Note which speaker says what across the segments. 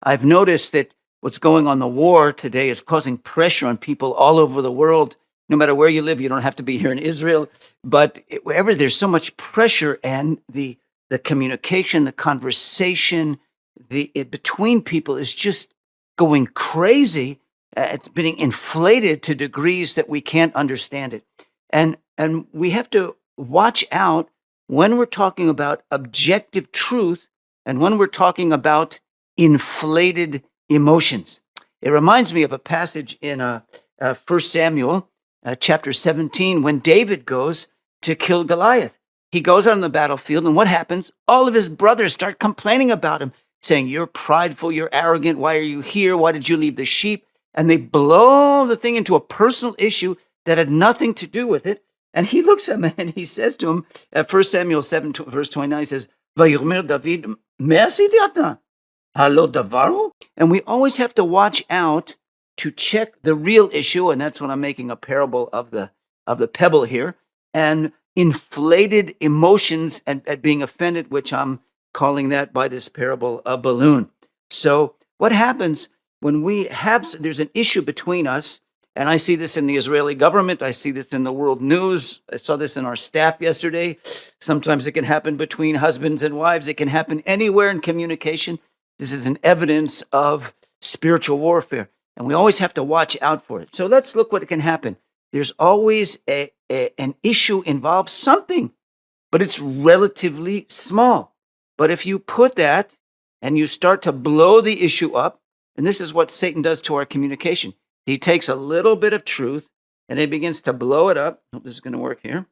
Speaker 1: I've noticed that what's going on in the war today is causing pressure on people all over the world. No matter where you live, you don't have to be here in Israel, but wherever there's so much pressure, and the communication, the conversation, between people is just going crazy. It's being inflated to degrees that we can't understand it. And we have to watch out when we're talking about objective truth and when we're talking about inflated emotions. It reminds me of a passage in 1 Samuel chapter 17 when David goes to kill Goliath. He goes on the battlefield, and what happens? All of his brothers start complaining about him, saying, "You're prideful, you're arrogant, why are you here? Why did you leave the sheep?" And they blow the thing into a personal issue that had nothing to do with it. And he looks at him and he says to him, at 1 Samuel 7, verse 29, he says, "Vayomer David, merci diata, halo davaru." And we always have to watch out to check the real issue, and that's when I'm making a parable of the pebble here, and inflated emotions and being offended, which I'm calling that by this parable a balloon. So what happens when there's an issue between us, and I see this in the Israeli government, I see this in the world news, I saw this in our staff yesterday. Sometimes it can happen between husbands and wives, it can happen anywhere in communication. This is an evidence of spiritual warfare, and we always have to watch out for it. So let's look what can happen. There's always an issue involves something, but it's relatively small. But if you put that and you start to blow the issue up, and this is what Satan does to our communication. He takes a little bit of truth and he begins to blow it up. I hope this is going to work here.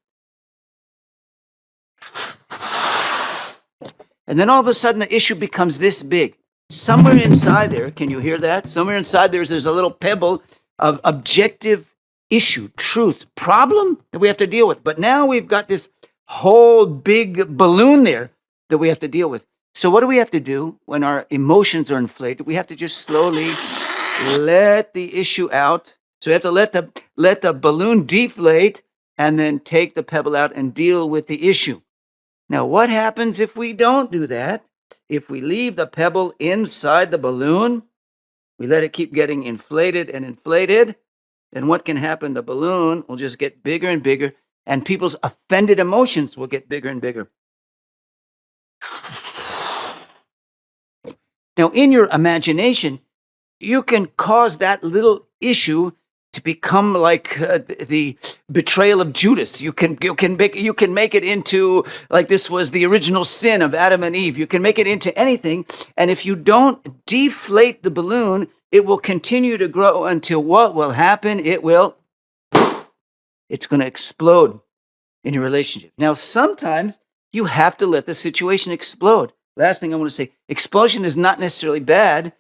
Speaker 1: And then all of a sudden the issue becomes this big. Somewhere inside there, can you hear that? Somewhere inside there's a little pebble of objective issue, truth, problem that we have to deal with. But now we've got this whole big balloon there that we have to deal with. So what do we have to do when our emotions are inflated? We have to just slowly let the issue out. So we have to let the balloon deflate and then take the pebble out and deal with the issue. Now, what happens if we don't do that? If we leave the pebble inside the balloon, we let it keep getting inflated and inflated, then what can happen? The balloon will just get bigger and bigger, and people's offended emotions will get bigger and bigger. Now, in your imagination, you can cause that little issue to become like the betrayal of Judas. You can make it into like this was the original sin of Adam and Eve. You can make it into anything, and if you don't deflate the balloon, it will continue to grow until what will happen? It's going to explode in your relationship. Now, sometimes you have to let the situation explode. Last thing I want to say, explosion is not necessarily bad.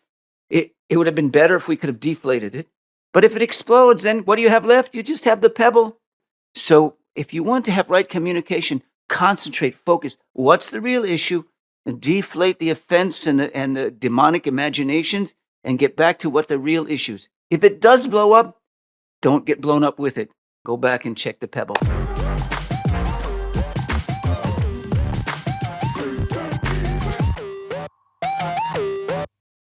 Speaker 1: It would have been better if we could have deflated it. But if it explodes, then what do you have left? You just have the pebble. So if you want to have right communication, concentrate, focus. What's the real issue? And deflate the offense and the demonic imaginations and get back to what the real issues. If it does blow up, don't get blown up with it. Go back and check the pebble.